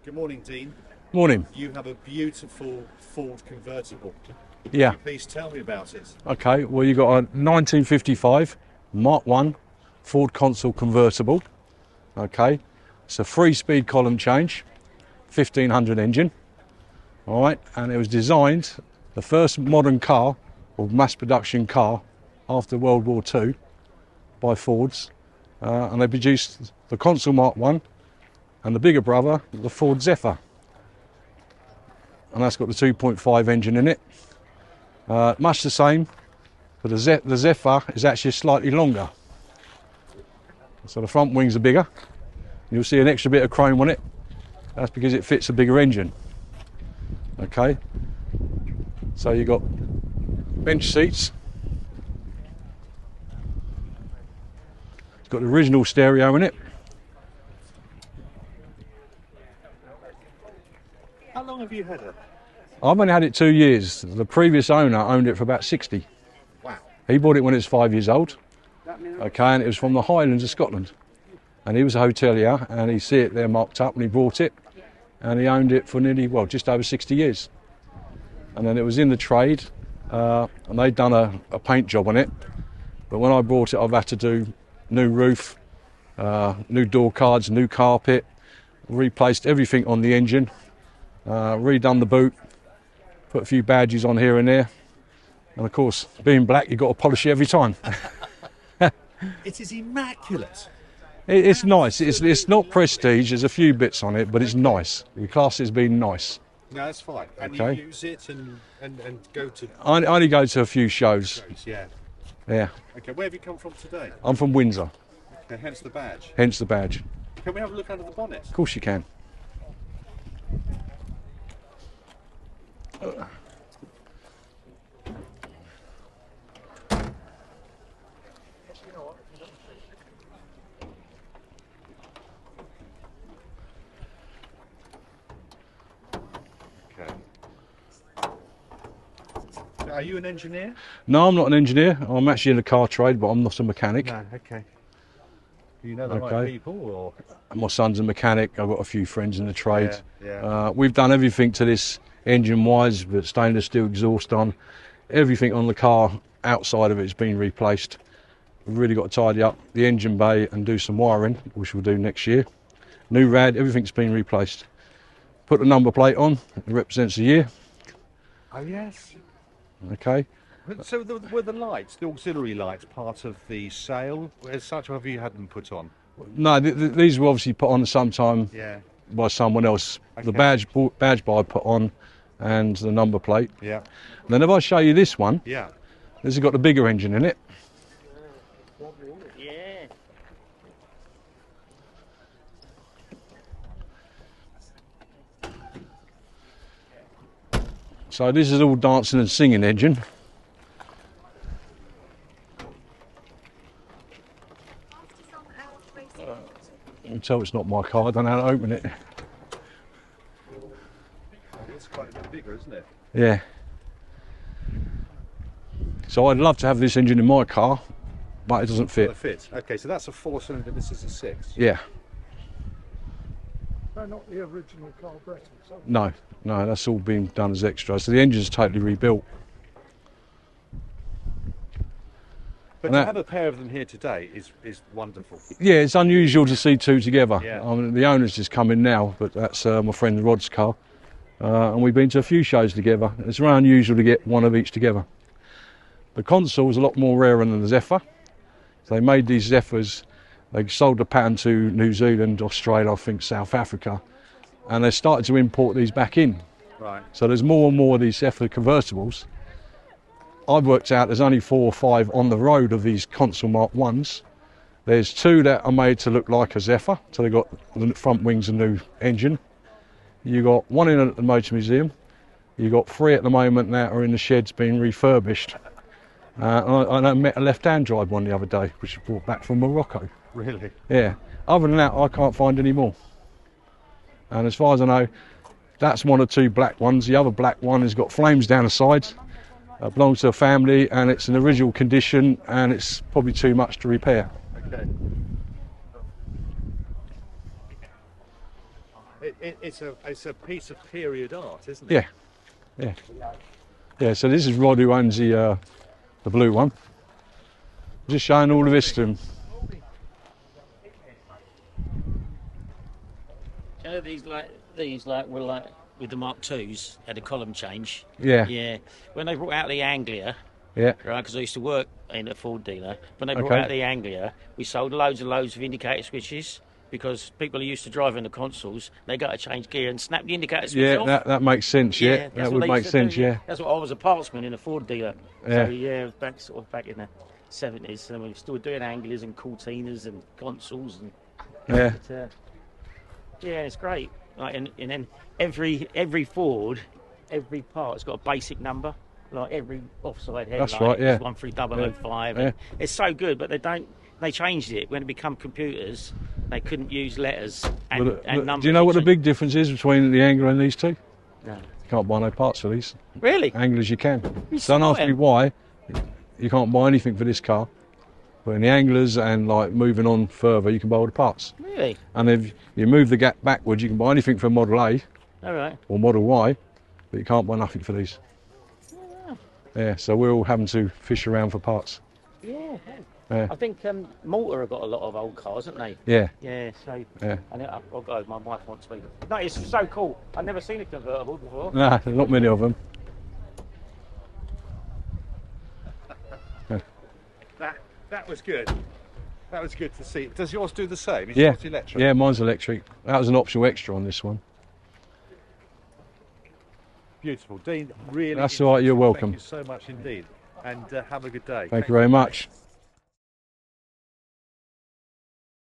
Good morning, Dean. Morning. You have a beautiful Ford convertible. Yeah. Can you please tell me about it? Okay. Well, you got a 1955 Mark 1 Ford Consul convertible. Okay. It's a 3-speed column change, 1500 engine. All right. And it was designed, the first modern car or mass production car after World War II by Fords. And they produced the Consul Mark 1 and the bigger brother, the Ford Zephyr. And that's got the 2.5 engine in it. Much the same, but the Zephyr is actually slightly longer. So the front wings are bigger. You'll see an extra bit of chrome on it. That's because it fits a bigger engine. Okay. So you've got bench seats. It's got the original stereo in it. How long have you had it? I've only had it 2 years. The previous owner owned it for about 60. Wow. He bought it when it was 5 years old. Okay, and it was from the Highlands of Scotland. And he was a hotelier, and he see it there marked up, and he bought it. And he owned it for nearly, well, just over 60 years. And then it was in the trade, and they'd done a paint job on it. But when I bought it, I've had to do new roof, new door cards, new carpet, replaced everything on the engine, redone the boot, put a few badges on here and there. And of course, being black, you've got to polish it every time. It is immaculate. It's nice. It's not prestige. There's a few bits on it, but it's nice. The class has been nice. No, that's fine. And Okay. you use it and go to... I only go to a few shows. Yeah. Yeah. Okay, where have you come from today? I'm from Windsor, Okay, hence the badge. hence the badge. Can we have a look under the bonnet? Of course you can. Okay. Are you an engineer? No, I'm not an engineer. I'm actually in the car trade, but I'm not a mechanic. No, okay. Do you know the right Okay. people or...? My son's a mechanic. I've got a few friends in the trade. Yeah. We've done everything to this engine-wise, but stainless steel exhaust on. Everything on the car outside of it has been replaced. We've really got to tidy up the engine bay and do some wiring, which we'll do next year. New rad, everything's been replaced. Put the number plate on, it represents a year. Oh, yes. Okay. So were the lights, the auxiliary lights, part of the sale as such, or have you had them put on? No, these were obviously put on sometime Yeah. by someone else. The Okay. badge bar put on, and the number plate. Yeah. And then if I show you this one, Yeah. this has got the bigger engine in it. Yeah. So this is all dancing and singing engine. You can tell it's not my car, I don't know how to open it. It's quite a bit bigger, isn't it? Yeah. So I'd love to have this engine in my car, but it doesn't fit. Fit. Okay, so that's a 4-cylinder, this is a 6. Yeah. They're not the original carburetors. No, that's all been done as extra. So the engine's totally rebuilt. But And to that- have a pair of them here today is wonderful. Yeah, it's unusual to see two together. Yeah. I mean, the owner's just come in now, but that's my friend Rod's car. And we've been to a few shows together. It's very unusual to get one of each together. The Consul is a lot more rare than the Zephyr. So they made these Zephyrs, they sold the pattern to New Zealand, Australia, I think South Africa, and they started to import these back in. Right. So there's more and more of these Zephyr convertibles. I've worked out there's only 4 or 5 on the road of these Consul Mark 1s. There's 2 that are made to look like a Zephyr, so they've got the front wings and new engine. You've got 1 in at the Motor Museum. You've got 3 at the moment that are in the sheds being refurbished. I met a left-hand drive one the other day, which was brought back from Morocco. Really? Yeah. Other than that, I can't find any more. And as far as I know, that's 1 or 2 black ones. The other black one has got flames down the sides. Belongs to a family, and it's in original condition, and it's probably too much to repair. Okay. it's a piece of period art, isn't it? Yeah. So this is Rod who owns the blue one. Just showing all of this to him. You know, these were like with the Mark IIs had a column change. Yeah. Yeah. When they brought out the Anglia, Yeah. right? Because I used to work in a Ford dealer. When they brought Okay. out the Anglia, we sold loads and loads of indicator switches because people who used to drive in the Consuls, they got to change gear and snap the indicator switch off. Yeah, that makes sense. Yeah, that's that what would they make used to sense. do, Yeah. That's what I was a partsman in a Ford dealer. Yeah. So yeah, back in the 70s, and we were still doing Anglias and Cortinas and Consuls and. Yeah. But, yeah, it's great. Like, and then every Ford, every part's got a basic number. Like every offside headlight That's right, yeah. is 13005. Yeah. And it's so good, but they changed it when it became computers. They couldn't use letters and numbers. Do you know what the big difference is between the Angler and these two? No. You can't buy no parts for these. Really? Anglers you can. You Don't ask me swear? why. You can't buy anything for this car. But in the Anglers and like moving on further, you can buy all the parts. Really? And if you move the gap backwards, you can buy anything for Model A All right. or Model Y, but you can't buy nothing for these. Yeah, so we're all having to fish around for parts. Yeah. Yeah. I think Malta have got a lot of old cars, haven't they? Yeah, Yeah. So. yeah. And I'll go. My wife wants me. No, it's so cool. I've never seen a convertible before. Nah, there's not many of them. That was good. That was good to see. Does yours do the same? Is Yeah, yours electric? yeah, mine's electric. That was an optional extra on this one. Beautiful. Dean, really. That's all right, you're interesting. welcome. Thank you so much indeed. And have a good day. Thank you very much.